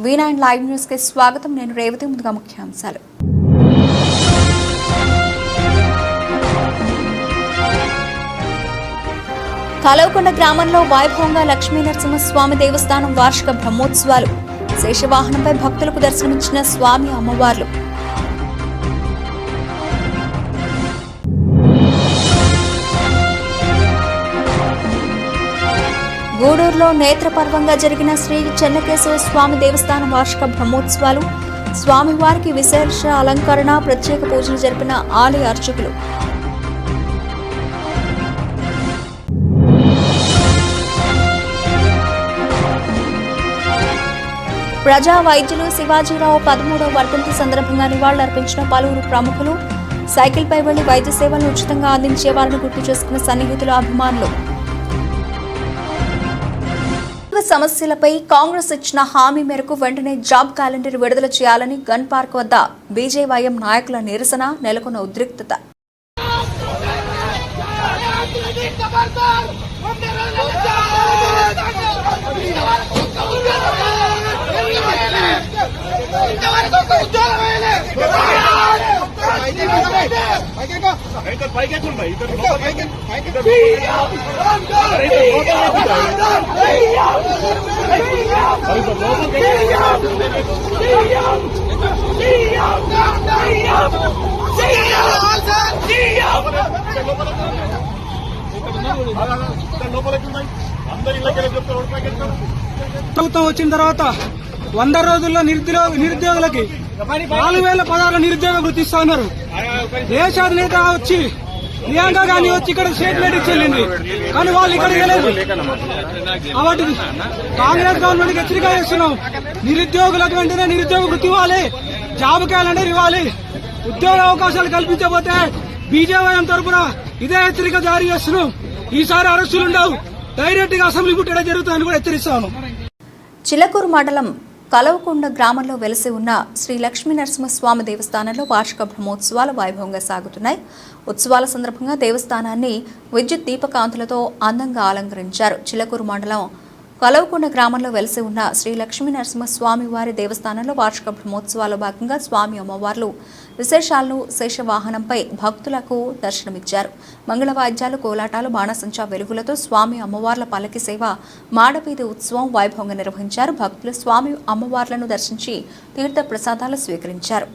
V9 live news కి స్వాగతం. నేను రేవతి. ముందుగా ముఖ్యాంశాలు. కలవకొండ గ్రామంలో వైభవంగా లక్ష్మీ నరసింహస్వామి దేవస్థానం వార్షిక బ్రహ్మోత్సవాలు. శేషవాహనంపై భక్తులకు దర్శనమిచ్చిన స్వామి అమ్మవార్లు. గూడూరులో నేత్రపర్వంగా జరిగిన శ్రీ చెన్నకేశవ స్వామి దేవస్థానం వార్షిక బ్రహ్మోత్సవాలు. స్వామివారికి విశేష అలంకరణ, ప్రత్యేక పూజలు జరిపిన ఆలయ అర్చకులు. ప్రజా వైద్యులు శివాజీరావు 13వ వర్ధంతి సందర్భంగా నివాళులర్పించిన పలువురు ప్రముఖులు. సైకిల్పై వెళ్లి వైద్య సేవలను ఉచితంగా అందించే వారిని గుర్తు చేసుకున్న సన్నిహితుల అభిమానులు. సమస్యలపై కాంగ్రెస్ ఇచ్చిన హామీ మేరకు వెంటనే జాబ్ క్యాలెండర్ విడుదల చేయాలని గన్ పార్క్ వద్ద బీజేవైఎం నాయకుల నిరసన, నెలకొన్న ఉద్రిక్తత. ప్రభుత్వం వచ్చిన తర్వాత 100 రోజుల్లో నిరుద్యోగులకి 4016 నిరుద్యోగ వృత్తి ఇస్తా ఉన్నారు. దేశాధినేత వచ్చి ప్రియాంక గాంధీ వచ్చి ఇక్కడ స్టేట్మెంట్ ఇచ్చేళ్ళింది, కానీ వాళ్ళు ఇక్కడికి వెళ్ళలేదు. కాబట్టి కాంగ్రెస్ గవర్నమెంట్ హెచ్చరిక చేస్తున్నాం. నిరుద్యోగులకు వెంటనే నిరుద్యోగ వృత్తి ఇవ్వాలి, జాబ్ క్యాలెండర్ ఇవ్వాలి. ఉద్యోగ అవకాశాలు కల్పించకపోతే బీజేవైఎం తరఫున ఇదే హెచ్చరిక జారీ చేస్తున్నాం. ఈసారి అరెస్టులుండవు, డైరెక్ట్ గా అసెంబ్లీ ముట్టడం జరుగుతుందని కూడా హెచ్చరిస్తాను. చిలకూరు మండలం కలవకొండ గ్రామంలో వెలిసి ఉన్న శ్రీ లక్ష్మీ నరసింహస్వామి దేవస్థానంలో వార్షిక బ్రహ్మోత్సవాలు వైభవంగా సాగుతున్నాయి. ఉత్సవాల సందర్భంగా దేవస్థానాన్ని విద్యుత్ దీపకాంతులతో అందంగా అలంకరించారు. చిలకూరు మండలం కలవకొండ గ్రామంలో వెలిసి ఉన్న శ్రీ లక్ష్మీ నరసింహస్వామి వారి దేవస్థానంలో వార్షిక బ్రహ్మోత్సవాల్లో భాగంగా స్వామి అమ్మవార్లు విశేషాలను శేషవాహనంపై భక్తులకు దర్శనమిచ్చారు. మంగళవాద్యాలు, కోలాటాలు, బాణసంచా వెలుగులతో స్వామి అమ్మవార్ల పల్లకి సేవ, మాడవీధి ఉత్సవం వైభవంగా నిర్వహించారు. భక్తులు స్వామి అమ్మవార్లను దర్శించి తీర్థ ప్రసాదాలు స్వీకరించారు.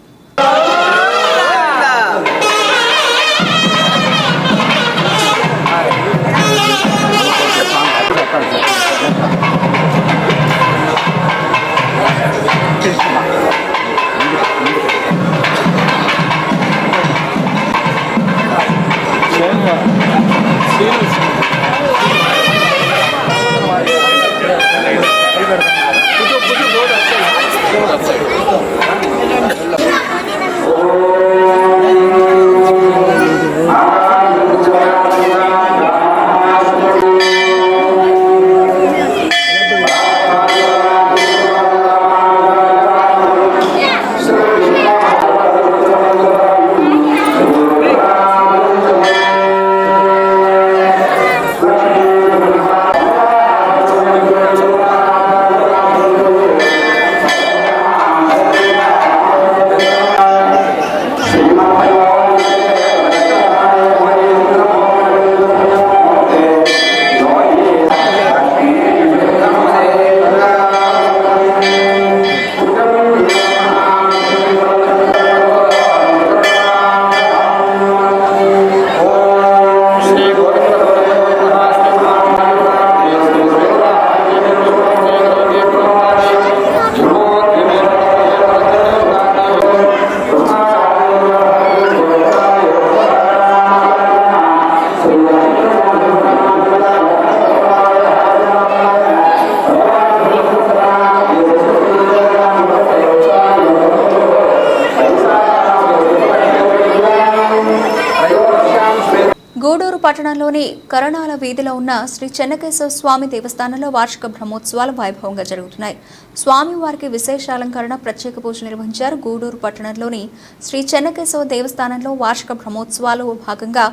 పట్టణంలోని కరణాల వీధిలో ఉన్న శ్రీ చెన్నకేశవ స్వామి దేవస్థానంలో వార్షిక బ్రహ్మోత్సవాలు వైభవంగా జరుగుతున్నాయి. స్వామివారికి విశేష అలంకరణ, ప్రత్యేక పూజలు నిర్వహించారు. గూడూరు పట్టణంలోని శ్రీ చెన్నకేశవ దేవస్థానంలో వార్షిక బ్రహ్మోత్సవాలు భాగంగా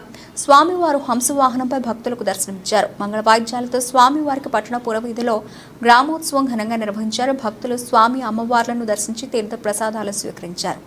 స్వామివారు హంసవాహనంపై భక్తులకు దర్శనమిచ్చారు. మంగళ వాయిద్యాలతో స్వామివారికి పట్టణ పురవీధిలో గ్రామోత్సవం ఘనంగా నిర్వహించారు. భక్తులు స్వామి అమ్మవార్లను దర్శించి తీర్థ ప్రసాదాలు స్వీకరించారు.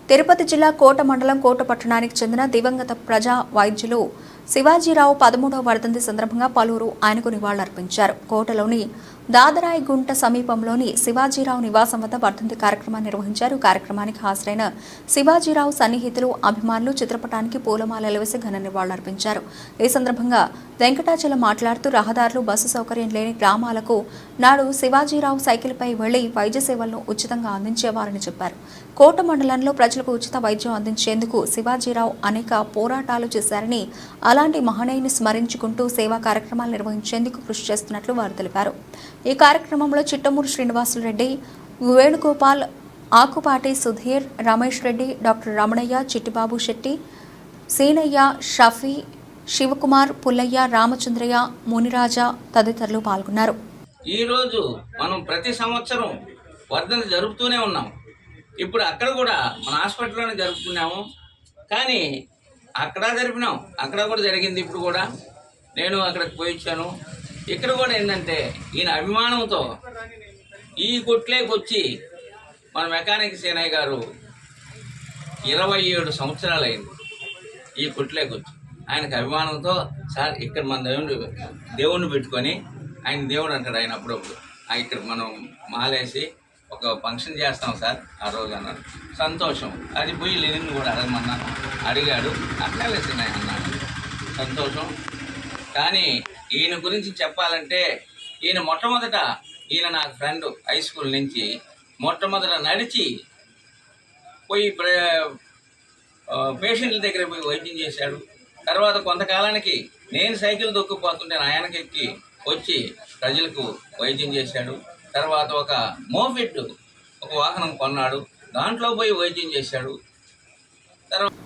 తిరుపతి జిల్లా కోట మండలం కోట పట్టణానికి చెందిన దివంగత ప్రజా వైద్యులు శివాజీరావు 13వ వర్ధంతి సందర్భంగా పలువురు ఆయనకు నివాళులర్పించారు. కోటలోని దాదరాయిగుంట సమీపంలోని శివాజీరావు నివాసం వద్ద వర్ధంతి కార్యక్రమాన్ని నిర్వహించారు. కార్యక్రమానికి హాజరైన శివాజీరావు సన్నిహితులు, అభిమానులు చిత్రపటానికి పూలమాలలు వేసి ఘన నివాళులర్పించారు. ఈ సందర్భంగా వెంకటాచలం మాట్లాడుతూ రహదారులు, బస్సు సౌకర్యం లేని గ్రామాలకు నాడు శివాజీరావు సైకిల్పై వెళ్లి వైద్య సేవలను ఉచితంగా అందించేవారని చెప్పారు. కోట మండలంలో ప్రజలకు ఉచిత వైద్యం అందించేందుకు శివాజీరావు అనేక పోరాటాలు చేశారని, అలాంటి మహనీయుని స్మరించుకుంటూ సేవా కార్యక్రమాలు నిర్వహించేందుకు కృషి చేస్తున్నట్లు వారు తెలిపారు. ఈ కార్యక్రమంలో చిట్టమూరు శ్రీనివాసులరెడ్డి, వేణుగోపాల్, ఆకుపాటి సుధీర్, రమేష్ రెడ్డి, డాక్టర్ రమణయ్య, చిట్టిబాబు శెట్టి, సీనయ్య, షఫీ, శివకుమార్, పుల్లయ్య, రామచంద్రయ్య, మునిరాజా తదితరులు పాల్గొన్నారు. ఈరోజు మనం ప్రతి సంవత్సరం వర్ధంతి జరుపుతూనే ఉన్నాం. ఇప్పుడు అక్కడ కూడా మన హాస్పిటల్లోనే జరుపుకున్నాము. కానీ అక్కడ జరిపినాం, అక్కడ కూడా జరిగింది. ఇప్పుడు కూడా నేను అక్కడికి పోయి వచ్చాను. ఇక్కడ కూడా ఏంటంటే ఈయన అభిమానంతో ఈ కొట్లేకి వచ్చి మన మెకానిక్ సేనయ్య గారు 27 సంవత్సరాలు అయింది ఈ కొట్లేకి వచ్చి. ఆయనకు అభిమానంతో సార్ ఇక్కడ మన దేవుణ్ణి పెట్టుకొని, ఆయన దేవుడు అంటాడు ఆయన అప్పుడప్పుడు, ఇక్కడ మనం మాలేసి ఒక ఫంక్షన్ చేస్తాం సార్ ఆ రోజు అన్నాడు. సంతోషం. అది పోయి లేని కూడా అడగమన్నాను, అడిగాడు. అట్లే సేనయ్య అన్నాడు. సంతోషం. కానీ ఈయన గురించి చెప్పాలంటే ఈయన మొట్టమొదట, ఈయన నాకు ఫ్రెండ్ హై స్కూల్ నుంచి, మొట్టమొదట నడిచి పోయి పేషెంట్ల దగ్గర పోయి వైద్యం చేశాడు. తర్వాత కొంతకాలానికి నేను సైకిల్ దొక్కుపోతుంటే ఆయనకి ఎక్కి వచ్చి ప్రజలకు వైద్యం చేశాడు. తర్వాత ఒక మోఫెడ్ ఒక వాహనం కొన్నాడు, దాంట్లో పోయి వైద్యం చేశాడు.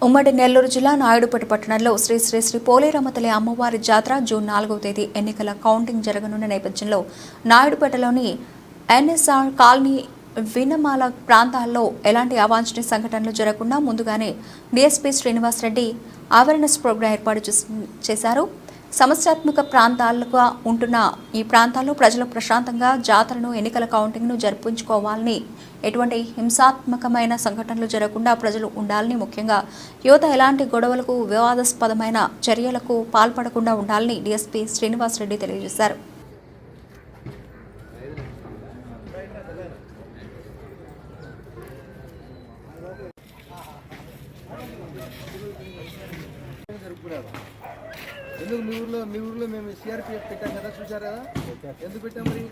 ఉమ్మడి నెల్లూరు జిల్లా నాయుడుపేట పట్టణంలో శ్రీ శ్రీ శ్రీ పోలేరమ్మ తల్లి అమ్మవారి జాతర జూన్ 4వ తేదీ ఎన్నికల కౌంటింగ్ జరగనున్న నేపథ్యంలో నాయుడుపేటలోని ఎన్ఎస్ఆర్ కాలనీ, వినమాల ప్రాంతాల్లో ఎలాంటి అవాంఛనీయ సంఘటనలు జరగకుండా ముందుగానే డీఎస్పీ శ్రీనివాసరెడ్డి అవేర్నెస్ ప్రోగ్రాం ఏర్పాటు చేశారు. సమస్యాత్మక ప్రాంతాలుగా ఉంటున్న ఈ ప్రాంతాల్లో ప్రజలు ప్రశాంతంగా జాతరను, ఎన్నికల కౌంటింగ్ను జరిపించుకోవాలని, ఎటువంటి హింసాత్మకమైన సంఘటనలు జరగకుండా ప్రజలు ఉండాలని, ముఖ్యంగా యువత ఎలాంటి గొడవలకు, వివాదాస్పదమైన చర్యలకు పాల్పడకుండా ఉండాలని డీఎస్పీ శ్రీనివాసరెడ్డి తెలియజేశారు. ఎందుకు మీ ఊర్లో మేము సిఆర్పిఎఫ్ పెట్టాం కదా, చూసారు కదా, ఎందుకు పెట్టాం మరి?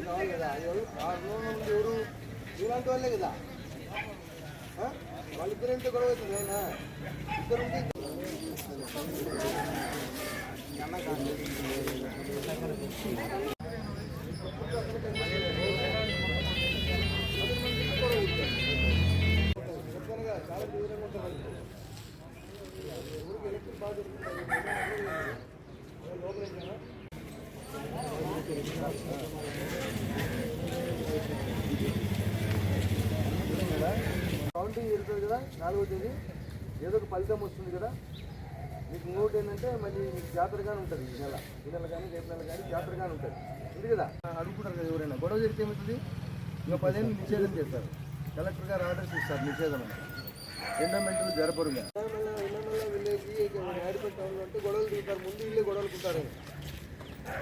కావాలి కదా, ఎవరు మీలాంటి వాళ్ళే కదా, వాళ్ళకి ఇద్దరంటే గొడవ అవుతుంది అయినా ఇద్దరు ఉంటే చాలా దూరంగా ఉంటుంది ఊరికి ఎలక్ట్రిక్ బాగా లోపల కౌంటింగ్ జరుగుతుంది కదా 4వ తేదీ ఏదో ఒక ఫలితం వస్తుంది కదా మీకు ఇంకోటి ఏంటంటే మళ్ళీ మీకు జాతరగానే ఉంటుంది ఈ నెల కానీ రేపు నెల కానీ జాతరగానే ఉంటుంది ఉంది కదా అడుగుకుంటారు కదా ఎవరైనా గొడవ జరిగితే ఏమవుతుంది ఇంకా 10 ఏళ్ళు నిషేధం చేస్తారు కలెక్టర్ గారు ఆర్డర్స్ ఇస్తారు నిషేధం ఎండోమెంట్లు జరపరు విలేజ్ యాడిపల్లి టౌన్లో అంటే గొడవలు దిగుతారు ముందు ఇల్లే గొడవలుకుంటారు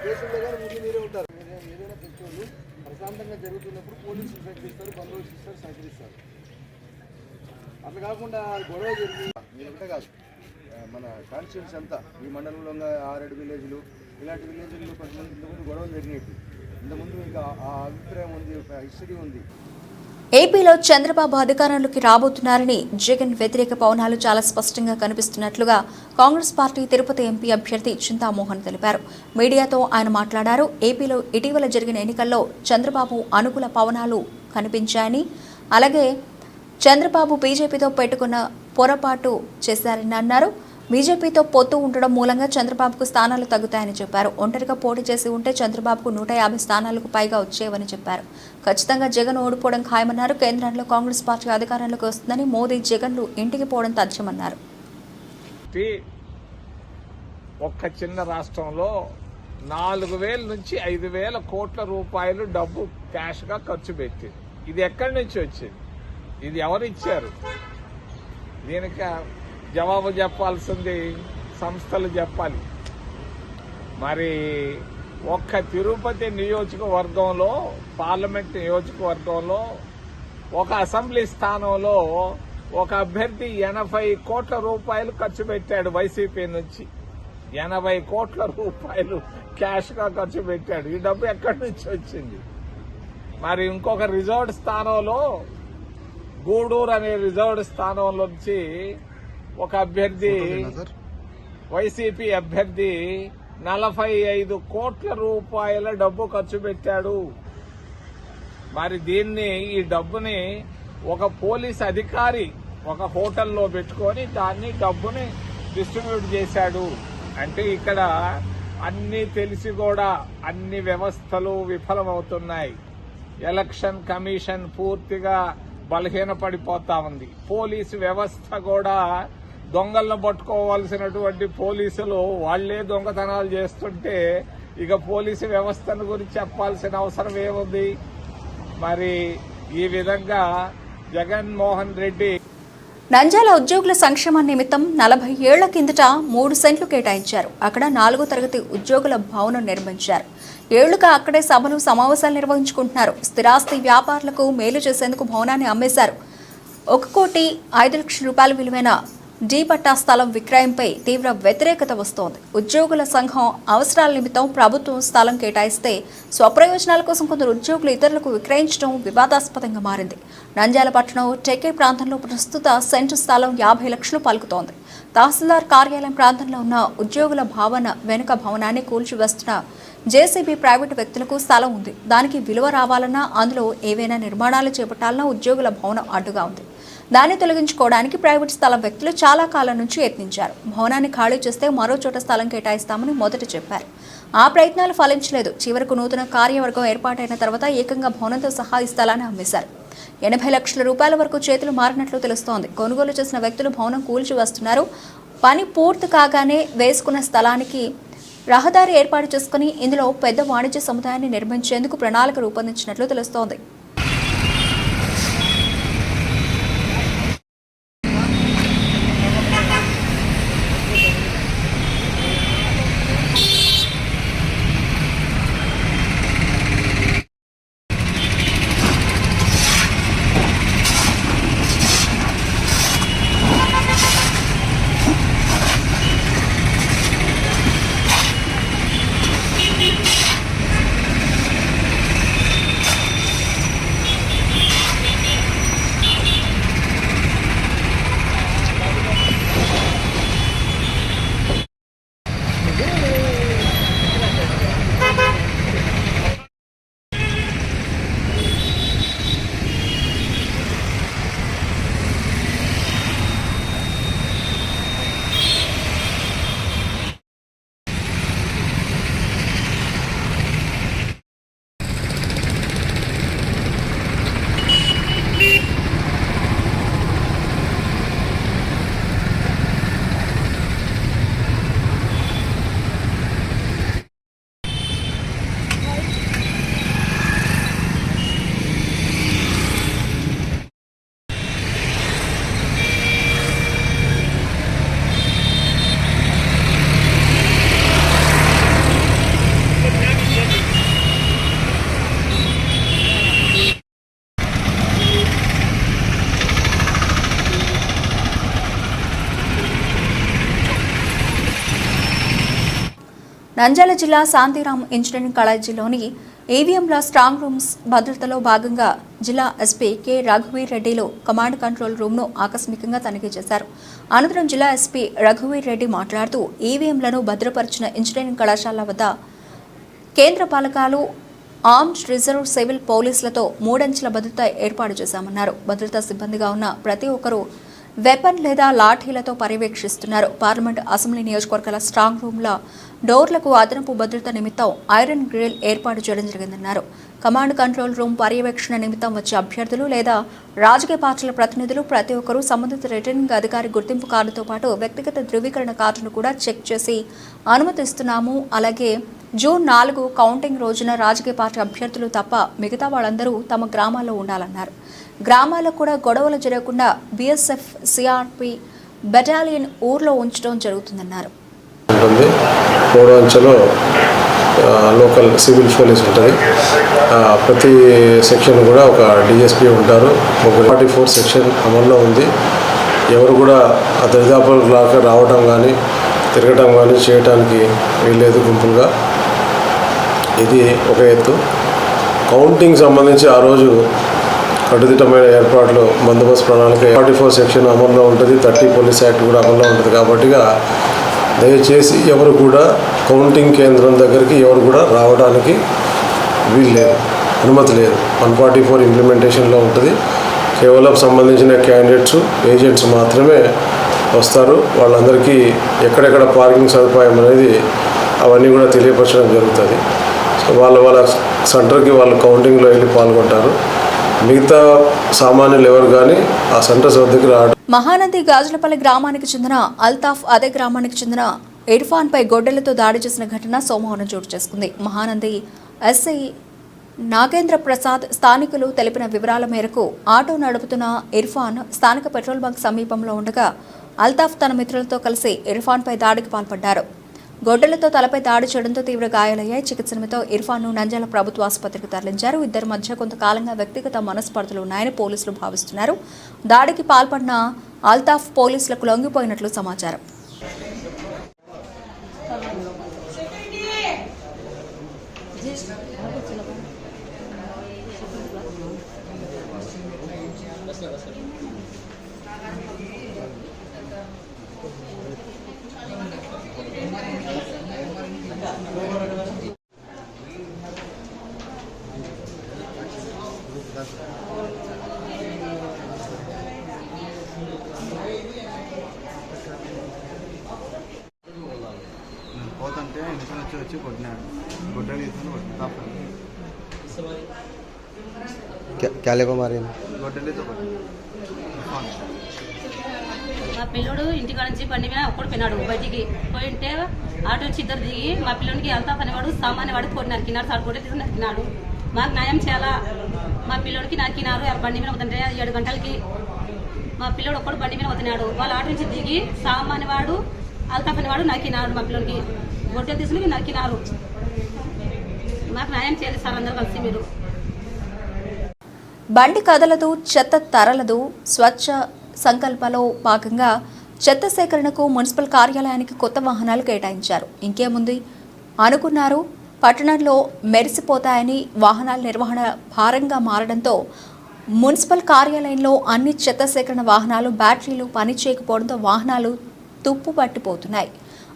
కేసుల్లో కానీ ముందు మీరే ఉంటారు ఏదైనా పెట్టుకోండి ప్రశాంతంగా జరుగుతున్నప్పుడు పోలీసులు సహకరిస్తారు బందోబస్తు ఇస్తారు సహకరిస్తారు అట్లా కాకుండా గొడవ జరిగి మీరంటే కాదు మన కాన్స్టిట్యూన్స్ అంతా ఈ మండలంలో 6 విలేజ్లు ఇలాంటి విలేజ్లు కొంతమంది ఇంతకుముందు గొడవలు జరిగినట్టు ఇంతకుముందు మీకు ఆ అభిప్రాయం ఉంది హిస్టరీ ఉంది. ఏపీలో చంద్రబాబు అధికారంలోకి రాబోతున్నారని జగన్ వ్యతిరేక పవనాలు చాలా స్పష్టంగా కనిపిస్తున్నట్లుగా కాంగ్రెస్ పార్టీ తిరుపతి ఎంపీ అభ్యర్థి చింతామోహన్ తెలిపారు. మీడియాతో ఆయన మాట్లాడారు. ఏపీలో ఇటీవల జరిగిన ఎన్నికల్లో చంద్రబాబు అనుకూల పవనాలు కనిపించాయని, అలాగే చంద్రబాబు బీజేపీతో పెట్టుకున్న పొరపాటు చేశారని అన్నారు. బీజేపీతో పొత్తు ఉండడం మూలంగా చంద్రబాబుకు స్థానాలు తగ్గుతాయని చెప్పారు. ఒంటరిగా పోటీ చేసి ఉంటే చంద్రబాబుకు 150 స్థానాలకు పైగా వచ్చేవని చెప్పారు. ఖచ్చితంగా జగన్ ఓడిపోవడం ఖాయమన్నారు. కేంద్రంలో కాంగ్రెస్ పార్టీ అధికారంలోకి వస్తుందని, మోదీ జగన్లు ఇంటికి పోవడం తథ్యమన్నారు. ఒక్క చిన్న రాష్ట్రంలో 4,000 నుంచి 5,000 కోట్ల రూపాయలు డబ్బు క్యాష్ గా ఖర్చు పెట్టింది. ఇది ఎక్కడి నుంచి వచ్చింది? ఇది ఎవరు ఇచ్చారు? దీనికి జవాబు చెప్పాల్సింది సంస్థలు చెప్పాలి. మరి ఒక్క తిరుపతి నియోజకవర్గంలో, పార్లమెంట్ నియోజకవర్గంలో ఒక అసెంబ్లీ స్థానంలో ఒక అభ్యర్థి 80 కోట్ల రూపాయలు ఖర్చు పెట్టాడు. వైసీపీ నుంచి 80 కోట్ల రూపాయలు క్యాష్ గా ఖర్చు పెట్టాడు. ఈ డబ్బు ఎక్కడి నుంచి వచ్చింది? మరి ఇంకొక రిజర్వ్డ్ స్థానంలో, గూడూరు అనే రిజర్వ్డ్ స్థానంలో నుంచి ఒక అభ్యర్థి, వైసీపీ అభ్యర్థి 45 కోట్ల రూపాయల డబ్బు ఖర్చు పెట్టాడు. మరి ఈ డబ్బుని ఒక పోలీస్ అధికారి ఒక హోటల్లో పెట్టుకొని డబ్బుని డిస్ట్రిబ్యూట్ చేశాడు. అంటే ఇక్కడ అన్ని తెలిసి కూడా అన్ని వ్యవస్థలు విఫలమవుతున్నాయి. ఎలక్షన్ కమిషన్ పూర్తిగా బలహీనపడిపోతా ఉంది. పోలీసు వ్యవస్థ కూడా దొంగలను పట్టుకోవాల్సినటువంటి పోలీసులు వాళ్లే దొంగతనాలు చేస్తుంటే ఇక పోలీసు వ్యవస్థను గురించి చెప్పాల్సిన అవసరం ఏముంది? మరి ఈ విధంగా జగన్మోహన్ రెడ్డి నంద్యాల ఉద్యోగుల సంక్షేమం నిమిత్తం 40 ఏళ్ల కిందట 3 సెంట్లు కేటాయించారు. అక్కడ 4వ తరగతి ఉద్యోగుల భవనం నిర్మించారు. ఏళ్లుగా అక్కడే సభలు, సమావేశాలు నిర్వహించుకుంటున్నారు. స్థిరాస్తి వ్యాపారులకు మేలు చేసేందుకు భవనాన్ని అమ్మేశారు. 1,05,00,000 రూపాయల విలువైన డి పట్టా స్థలం విక్రయంపై తీవ్ర వ్యతిరేకత వస్తోంది. ఉద్యోగుల సంఘం అవసరాల నిమిత్తం ప్రభుత్వం స్థలం కేటాయిస్తే స్వప్రయోజనాల కోసం కొందరు ఉద్యోగులు ఇతరులకు విక్రయించడం వివాదాస్పదంగా మారింది. నంద్యాల పట్టణం టెక్కే ప్రాంతంలో ప్రస్తుత సెంటు స్థలం 50 లక్షలు పలుకుతోంది. తహసీల్దార్ కార్యాలయం ప్రాంతంలో ఉన్న ఉద్యోగుల భవన వెనుక భవనాన్ని కూల్చివేస్తున్న జేసీబీ ప్రైవేటు వ్యక్తులకు స్థలం ఉంది. దానికి విలువ రావాలన్నా, అందులో ఏవైనా నిర్మాణాలు చేపట్టాలన్నా ఉద్యోగుల భవనం అడ్డుగా ఉంది. దాన్ని తొలగించుకోవడానికి ప్రైవేట్ స్థలం వ్యక్తులు చాలా కాలం నుంచి యత్నించారు. భవనాన్ని ఖాళీ చేస్తే మరో చోట స్థలం కేటాయిస్తామని మొదట చెప్పారు. ఆ ప్రయత్నాలు ఫలించలేదు. చివరకు నూతన కార్యవర్గం ఏర్పాటైన తర్వాత ఏకంగా భవనంతో సహా ఈ స్థలాన్ని అమ్మేశారు. 80 లక్షల రూపాయల వరకు చేతులు మారినట్లు తెలుస్తోంది. కొనుగోలు చేసిన వ్యక్తులు భవనం కూల్చి వస్తున్నారు. పని పూర్తి కాగానే వేసుకున్న స్థలానికి రహదారి ఏర్పాటు చేసుకుని ఇందులో పెద్ద వాణిజ్య సముదాయాన్ని నిర్మించేందుకు ప్రణాళిక రూపొందించినట్లు తెలుస్తోంది. నంద్యాల జిల్లా శాంతిరామ్ ఇంజనీరింగ్ కాలేజీలోని ఈవీఎంల స్ట్రాంగ్ రూమ్స్ భద్రతలో భాగంగా జిల్లా ఎస్పీ కె రఘువీర్ రెడ్డిలో కమాండ్ కంట్రోల్ రూమ్ను ఆకస్మికంగా తనిఖీ చేశారు. అనంతరం జిల్లా ఎస్పీ రఘువీర్ రెడ్డి మాట్లాడుతూ ఈవీఎంలను భద్రపరిచిన ఇంజనీరింగ్ కళాశాల వద్ద కేంద్ర పాలకాలు, ఆర్మ్డ్ రిజర్వ్ సివిల్ పోలీసులతో 3 అంచెల భద్రత ఏర్పాటు చేశామన్నారు. భద్రతా సిబ్బందిగా ఉన్న ప్రతి ఒక్కరూ వెపన్ లేదా లాఠీలతో పర్యవేక్షిస్తున్నారు. పార్లమెంట్, అసెంబ్లీ నియోజకవర్గాల స్ట్రాంగ్ రూమ్ల డోర్లకు అదనపు భద్రత నిమిత్తం ఐరన్ గ్రిల్ ఏర్పాటు చేయడం జరిగిందన్నారు. కమాండ్ కంట్రోల్ రూమ్ పర్యవేక్షణ నిమిత్తం వచ్చే అభ్యర్థులు లేదా రాజకీయ పార్టీల ప్రతినిధులు ప్రతి ఒక్కరూ సంబంధిత రిటర్నింగ్ అధికారి గుర్తింపు కార్డుతో పాటు వ్యక్తిగత ధృవీకరణ కార్డును కూడా చెక్ చేసి అనుమతిస్తున్నాము. అలాగే జూన్ 4 కౌంటింగ్ రోజున రాజకీయ పార్టీ అభ్యర్థులు తప్ప మిగతా వాళ్ళందరూ తమ గ్రామాల్లో ఉండాలన్నారు. గ్రామాల్లో కూడా గొడవలు జరగకుండా బీఎస్ఎఫ్, సిఆర్పి బెటాలియన్ ఊర్లో ఉంచడం జరుగుతుందన్నారు. 3 అంచెలో లోకల్ సివిల్ పోలీస్ ఉంటుంది. ప్రతి సెక్షన్ కూడా ఒక డిఎస్పీ ఉంటారు. 44 సెక్షన్ అమల్లో ఉంది. ఎవరు కూడా ఆ దరిదాపులకు రావడం కానీ తిరగటం కానీ చేయడానికి వీల్లేదు గుంపులుగా. ఇది ఒక ఎత్తు. కౌంటింగ్ సంబంధించి ఆ రోజు కట్టుదిట్టమైన ఏర్పాట్లు, బందోబస్తు ప్రణాళిక 44 సెక్షన్ అమల్లో ఉంటుంది. 30 పోలీస్ యాక్ట్ కూడా అమల్లో ఉంటుంది. కాబట్టిగా దయచేసి ఎవరు కూడా కౌంటింగ్ కేంద్రం దగ్గరికి ఎవరు కూడా రావడానికి వీల్లేదు, అనుమతి లేదు. 144 ఇంప్లిమెంటేషన్లో ఉంటుంది. కేవలం సంబంధించిన క్యాండిడేట్స్, ఏజెంట్స్ మాత్రమే వస్తారు. వాళ్ళందరికీ ఎక్కడెక్కడ పార్కింగ్ సదుపాయం అనేది అవన్నీ కూడా తెలియపరచడం జరుగుతుంది. సో వాళ్ళ సెంటర్కి వాళ్ళు కౌంటింగ్లో వెళ్ళి పాల్గొంటారు. మిగతా సామాన్యులు ఎవరు కానీ ఆ సెంటర్స్ వద్దకు రావడం. మహానంది గాజులపల్లి గ్రామానికి చెందిన అల్తాఫ్, అదే గ్రామానికి చెందిన ఇర్ఫాన్ పై గొడ్డలతో దాడి చేసిన ఘటన సోమవారం చోటు చేసుకుంది. మహానంది ఎస్ఐ నాగేంద్ర ప్రసాద్ స్థానికులు తెలిపిన వివరాల మేరకు ఆటో నడుపుతున్న ఇర్ఫాన్ స్థానిక పెట్రోల్ బంక్ సమీపంలో ఉండగా అల్తాఫ్ తన మిత్రులతో కలిసి ఇర్ఫాన్ పై దాడికి పాల్పడ్డారు. గొడ్డలతో తలపై దాడి చేయడంతో తీవ్ర గాయాలయ్యాయి. చికిత్స నిమిత్తం ఇర్ఫాన్ను నంద్యాల ప్రభుత్వ ఆసుపత్రికి తరలించారు. ఇద్దరి మధ్య కొంతకాలంగా వ్యక్తిగత మనస్పర్ధలు ఉన్నాయని పోలీసులు భావిస్తున్నారు. దాడికి పాల్పడిన అల్తాఫ్ పోలీసులకు లొంగిపోయినట్లు సమాచారం. పోతుంటే ఇంటికి వచ్చి కొట్టినాడు. గుడ్డలు తీసుకుని గొడ్డలితో మా పిల్లోడు ఇంటికాడ నుంచి బండి మీద ఒక్కడు పోయినాడు. బయటికి పోయింటే ఆటో నుంచి ఇద్దరు దిగి మా పిల్లోడికి వెళ్తా పనివాడు సామాన్య వాడు కొట్టి నరికినాడు. సార్ కూడా తీసుకుని నరికినాడు. మాకు న్యాయం చేయాలా. మా పిల్లోడికి నరికినారు. బండి మీద పోతుంటే 7 గంటలకి మా పిల్లోడు ఒక్కడు బండి మీద పోతున్నాడు. వాళ్ళు ఆటో నుంచి దిగి సామాన్య వాడు, అల్తా పనివాడు నరికినాడు. మా పిల్లోడికి గొడ్డలు తీసుకుని నరికినారు. మాకు న్యాయం చేయాలి సార్, అందరూ కలిసి మీరు. బండి కదలదు, చెత్త తరలదు. స్వచ్ఛ సంకల్పలో భాగంగా చెత్త సేకరణకు మున్సిపల్ కార్యాలయానికి కొత్త వాహనాలు కేటాయించారు. ఇంకేముంది అనుకున్నారు. పట్టణంలో మెరిసిపోతాయని వాహనాల నిర్వహణ భారంగా మారడంతో మున్సిపల్ కార్యాలయంలో అన్ని చెత్త సేకరణ వాహనాలు బ్యాటరీలు పనిచేయకపోవడంతో వాహనాలు తుప్పు పట్టిపోతున్నాయి.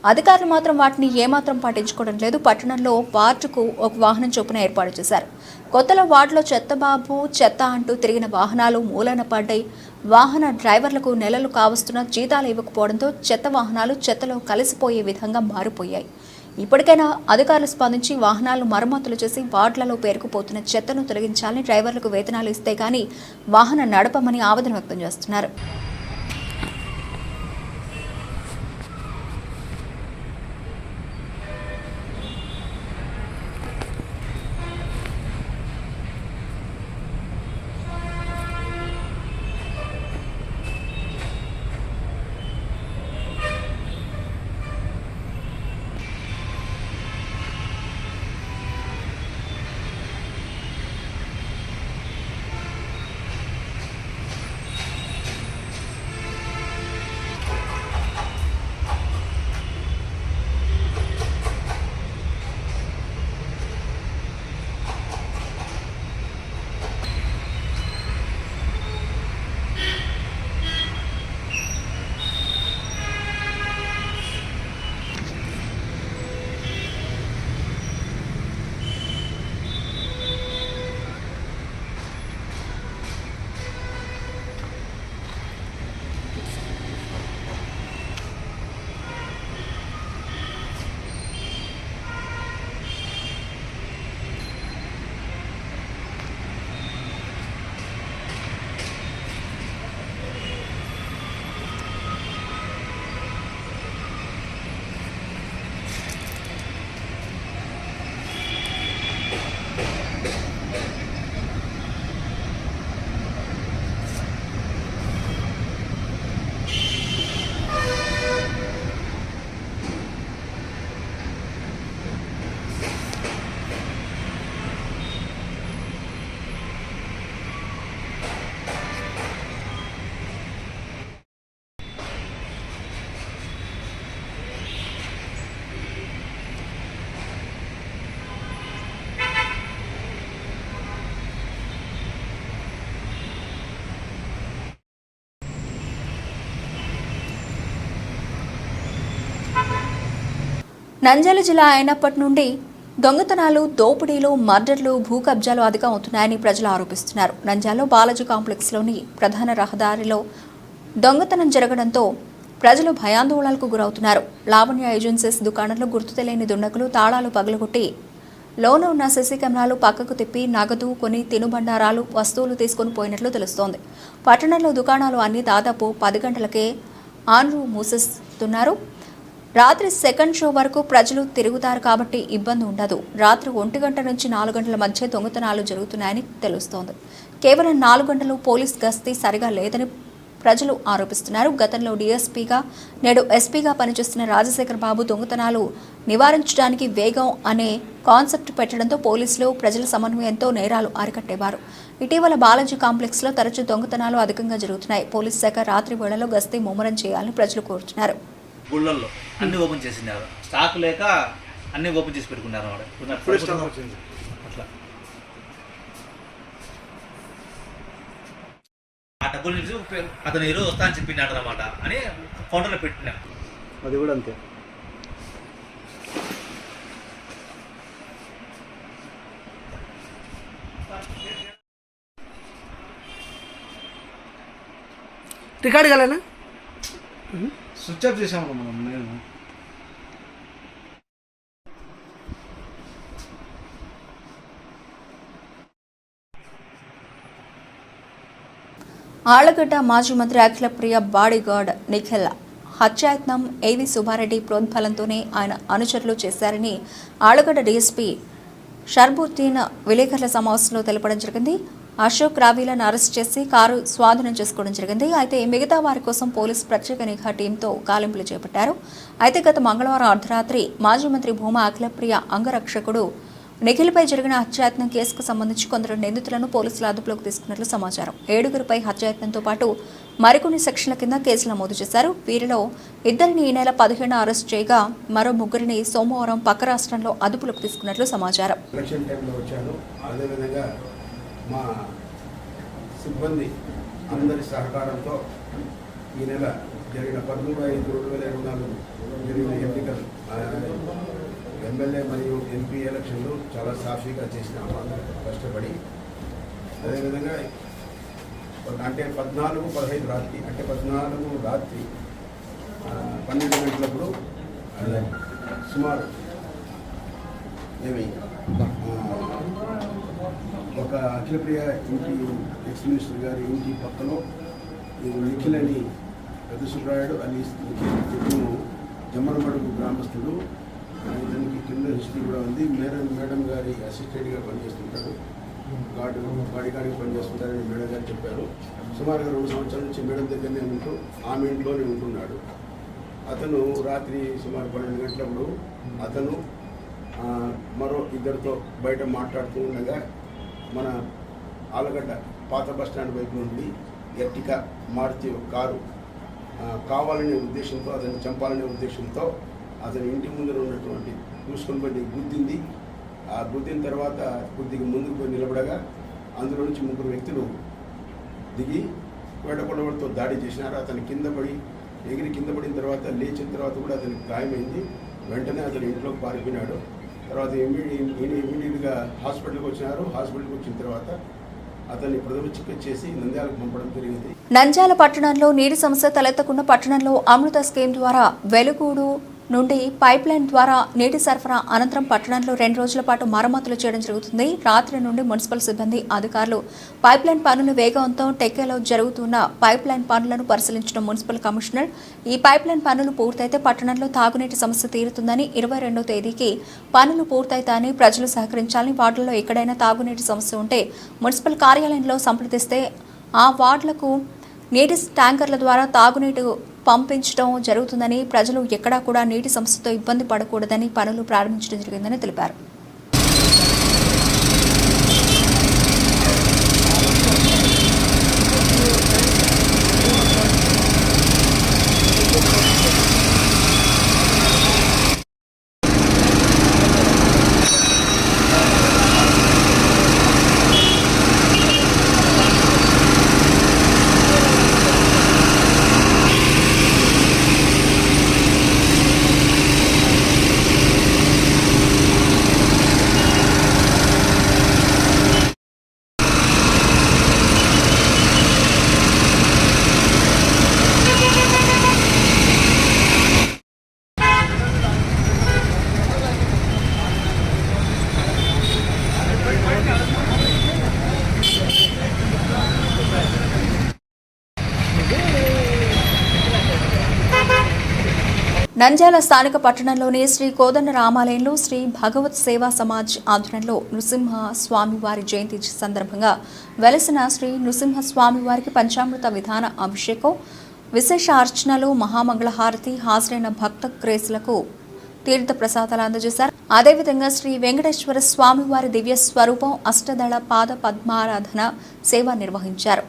అధికారులు మాత్రం వాటిని ఏమాత్రం పట్టించుకోవడం లేదు. పట్టణంలో వార్డుకు ఒక వాహనం చొప్పున ఏర్పాటు చేశారు. కొత్తలో వార్డులో చెత్త బాబు చెత్త అంటూ తిరిగిన వాహనాలు మూలన పడ్డాయి. వాహన డ్రైవర్లకు నెలలు కావస్తున్న జీతాలు ఇవ్వకపోవడంతో చెత్త వాహనాలు చెత్తలో కలిసిపోయే విధంగా మారిపోయాయి. ఇప్పటికైనా అధికారులు స్పందించి వాహనాలు మరమ్మతులు చేసి వార్డులలో పేరుకుపోతున్న చెత్తను తొలగించాలని, డ్రైవర్లకు వేతనాలు ఇస్తే గానీ వాహనం నడపమని ఆవేదన వ్యక్తం చేస్తున్నారు. నంద్యాల జిల్లా అయినప్పటి నుండి దొంగతనాలు, దోపిడీలు, మర్డర్లు, భూ కబ్జాలు అధికం అవుతున్నాయని ప్రజలు ఆరోపిస్తున్నారు. నంద్యాలలో బాలాజీ కాంప్లెక్స్లోని ప్రధాన రహదారిలో దొంగతనం జరగడంతో ప్రజలు భయాందోళనలకు గురవుతున్నారు. లావణ్య ఏజెన్సీస్ దుకాణంలో గుర్తు తెలియని దుండగులు తాళాలు పగలగొట్టి లోన ఉన్న సీసీ కెమెరాలు పక్కకు తిప్పి నగదు, కొన్ని తినుబండారాలు, వస్తువులు తీసుకుని పోయినట్లు తెలుస్తోంది. పట్టణంలో దుకాణాలు అన్ని దాదాపు 10 గంటలకే ఆన్లు మూసేస్తున్నారు. రాత్రి సెకండ్ షో వరకు ప్రజలు తిరుగుతారు కాబట్టి ఇబ్బంది ఉండదు. రాత్రి 1 గంట నుంచి 4 గంటల మధ్య దొంగతనాలు జరుగుతున్నాయని తెలుస్తోంది. కేవలం 4 గంటలు పోలీస్ గస్తీ సరిగా లేదని ప్రజలు ఆరోపిస్తున్నారు. గతంలో డీఎస్పీగా, నేడు ఎస్పీగా పనిచేస్తున్న రాజశేఖర్ బాబు దొంగతనాలు నివారించడానికి వేగం అనే కాన్సెప్ట్ పెట్టడంతో పోలీసులు ప్రజల సమన్వయంతో నేరాలు అరికట్టేవారు. ఇటీవల బాలాజీ కాంప్లెక్స్లో తరచూ దొంగతనాలు అధికంగా జరుగుతున్నాయి. పోలీస్ శాఖ రాత్రి వేళలో గస్తీ ముమ్మరం చేయాలని ప్రజలు కోరుతున్నారు. గుళ్ళల్లో అన్ని ఓపెన్ చేసినారు, స్టాక్ లేక అన్ని ఓపెన్ చేసి పెట్టుకున్నారు. అట్లా ఆ డబ్బుల నుంచి అతను ఈరోజు వస్తా అని చెప్పినాడు అనమాట అని కౌంటర్లో పెట్టినా. అది కూడా అంతే. రికార్డ్ కాలేనా? స్విచ్ ఆఫ్ చేసాము మనం. నేను ఆళ్లగడ్డ మాజీ మంత్రి అఖిలప్రియ బాడీగార్డ్ నిఖిల్ హత్యాయత్నం ఏవి సుబ్బారెడ్డి ప్రోద్బలంతోనే ఆయన అనుచరులు చేశారని ఆళ్లగడ్డ డీఎస్పీ షర్బుద్దీన్ విలేకరుల సమావేశంలో తెలపడం జరిగింది. అశోక్ రావీలను అరెస్ట్ చేసి కారు స్వాధీనం చేసుకోవడం జరిగింది. అయితే మిగతా వారి కోసం పోలీసు ప్రత్యేక నిఘా టీంతో గాలింపులు చేపట్టారు. అయితే గత మంగళవారం అర్ధరాత్రి మాజీ మంత్రి భూమా అఖిలప్రియ అంగరక్షకుడు నిఖిల్పై జరిగిన హత్యాయత్నం కేసుకు సంబంధించి కొందరు నిందితులను పోలీసులు అదుపులోకి తీసుకున్నట్లు సమాచారం. 7గురిపై హత్యాయత్నంతో పాటు మరికొన్ని సెక్షన్ల కింద కేసులు నమోదు చేశారు. వీరిలో 2 ఈ నెల 15 అరెస్ట్ చేయగా మరో 3 సోమవారం పక్క రాష్ట్రంలో అదుపులోకి తీసుకున్నట్లు సమాచారం. మా సిబ్బంది అందరి సహకారంతో ఈ నెల జరిగిన 13/5/2024 జరిగిన ఎన్నికలు ఎమ్మెల్యే మరియు ఎంపీ ఎలక్షన్లు చాలా సాఫీగా చేసినాము, కష్టపడి. అదేవిధంగా అంటే 14/15 రాత్రి, అంటే 14 రాత్రి 12 గంటలప్పుడు సుమారు ఒక అఖిలప్రియ ఇంటి, ఎక్స్ మినిస్టర్ గారి ఇంటి పక్కలో నిఖిల్ అని పెద్ద సుబ్రాయుడు అని నిఖిల్ జమ్మనమడుగు గ్రామస్తుడు. ఇతనికి కింద హిస్టరీ కూడా ఉంది. మేడం గారి అసిస్టెంట్గా పనిచేస్తుంటాడు, గాడిగాడికి పనిచేస్తుంటారని మేడం గారు చెప్పారు. సుమారుగా 2 సంవత్సరాల నుంచి మేడం దగ్గరనే ఉంటూ ఆమె ఇంట్లోనే ఉంటున్నాడు. అతను రాత్రి సుమారు 12 గంటలప్పుడు అతను మరో 2తో బయట మాట్లాడుతూ ఉండగా మన ఆలగడ్డ పాత బస్టాండ్ వైపు నుండి ఎర్టికా మారుతి కారు కావాలనే ఉద్దేశంతో, అతన్ని చంపాలనే ఉద్దేశంతో అతని ఇంటి ముందర ఉన్నటువంటి చూసుకొని పోయి గుద్దింది. ఆ గుద్దిన తర్వాత కొద్దిగా ముందుకు పోయి నిలబడగా అందులో నుంచి 3 వ్యక్తులు దిగి వేటకొడవలతో దాడి చేసినారు. అతను ఎగిరి కింద పడిన తర్వాత లేచిన తర్వాత కూడా అతనికి గాయమైంది. వెంటనే అతను ఇంట్లోకి పారిపోయినాడు. తర్వాత ఇమీడియట్గా హాస్పిటల్కి వచ్చినారు. హాస్పిటల్కి వచ్చిన తర్వాత అతన్ని ప్రథమ చికిత్స చేసి నంద్యాలకు పంపడం జరిగింది. నంద్యాల పట్టణంలో నీటి సమస్య తలెత్తకుండా పట్టణంలో అమృత స్కీమ్ ద్వారా వెలుగూడు నుండి పైప్ లైన్ ద్వారా నీటి సరఫరా అనంతరం పట్టణంలో 2 రోజుల పాటు మరమ్మతులు చేయడం జరుగుతుంది. రాత్రి నుండి మున్సిపల్ సిబ్బంది, అధికారులు పైప్ లైన్ పనులు వేగంతో టెక్కేలో జరుగుతున్న పైప్ లైన్ పనులను పరిశీలించిన మున్సిపల్ కమిషనర్ ఈ పైప్ లైన్ పనులు పూర్తయితే పట్టణంలో తాగునీటి సమస్య తీరుతుందని, 22వ తేదీకి పనులు పూర్తయితాయని ప్రజలు సహకరించాలని, వార్డుల్లో ఎక్కడైనా తాగునీటి సమస్య ఉంటే మున్సిపల్ కార్యాలయంలో సంప్రదిస్తే ఆ వార్డులకు నీటి ట్యాంకర్ల ద్వారా తాగునీటి పంపించడం జరుగుతుందని, ప్రజలు ఎక్కడా కూడా నీటి సమస్యతో ఇబ్బంది పడకూడదని పనులు ప్రారంభించడం జరిగిందని తెలిపారు. నంద్యాల స్థానిక పట్టణంలోని శ్రీ కోదండ రామాలయంలో శ్రీ భగవత్ సేవా సమాజ్ ఆధ్వర్యంలో నృసింహ స్వామివారి జయంతి సందర్భంగా వెలసిన శ్రీ నృసింహ స్వామివారికి పంచామృత విధాన అభిషేకం, విశేష అర్చనలు, మహామంగళహారతి, హాజరైన భక్త క్రేసులకు తీర్థ ప్రసాదాలు అందజేశారు. అదేవిధంగా శ్రీ వెంకటేశ్వర స్వామివారి దివ్య స్వరూపం అష్టదళ పాద పద్మారాధన సేవ నిర్వహించారు.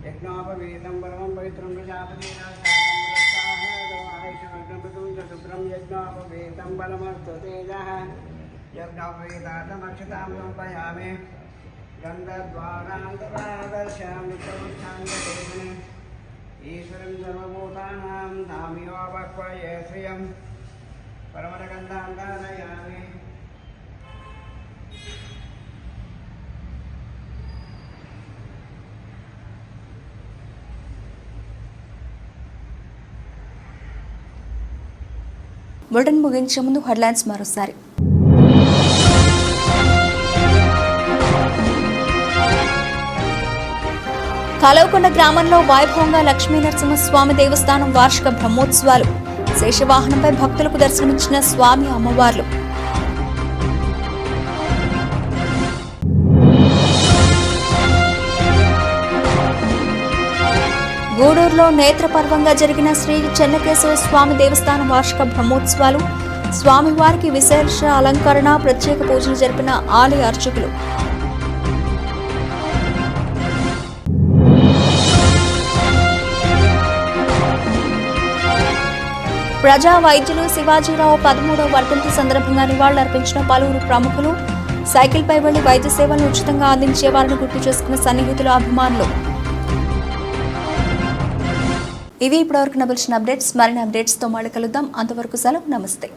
యజ్ఞోపవేదం పరమం పవిత్రం ప్రజాపతి యజ్ఞోపవేదం బలమస్తు తేజ యజ్ఞోపవేదార్థమక్షతాం సమర్పయామి గంధద్వారాంతరాదర్శామి ఈశ్వరం సర్వభూతానాం నామివాపక్వయే శ్రియం పరమరగంధాంధారయామి. బులెటిన్ ముగించే ముందు హెడ్లైన్స్ మరోసారి. కలవకొండ గ్రామంలో వైభవంగా లక్ష్మీనరసింహస్వామి దేవస్థానం వార్షిక బ్రహ్మోత్సవాలు. శేషవాహనంపై భక్తులకు దర్శనమిచ్చిన స్వామి అమ్మవార్లు. గూడూరులో నేత్రపర్వంగా జరిగిన శ్రీ చెన్నకేశవ స్వామి దేవస్థానం వార్షిక బ్రహ్మోత్సవాలు. స్వామివారికి విశేష అలంకరణ, ప్రత్యేక పూజలు జరిపిన ఆలయ అర్చకులు. ప్రజా వైద్యులు శివాజీరావు 13వ వర్ధంతి సందర్భంగా నివాళులర్పించిన పలువురు ప్రముఖులు. సైకిల్పై వెళ్లి వైద్య సేవలను ఉచితంగా అందించే వారిని గుర్తు చేసుకున్న సన్నిహితులు, అభిమానులు. ఇవి ఇప్పటివరకు నవల్సిన అప్డేట్స్. మరిన్ని అప్డేట్స్తో మళ్ళీ కలుద్దాం. అంతవరకు సెలవు. నమస్తే.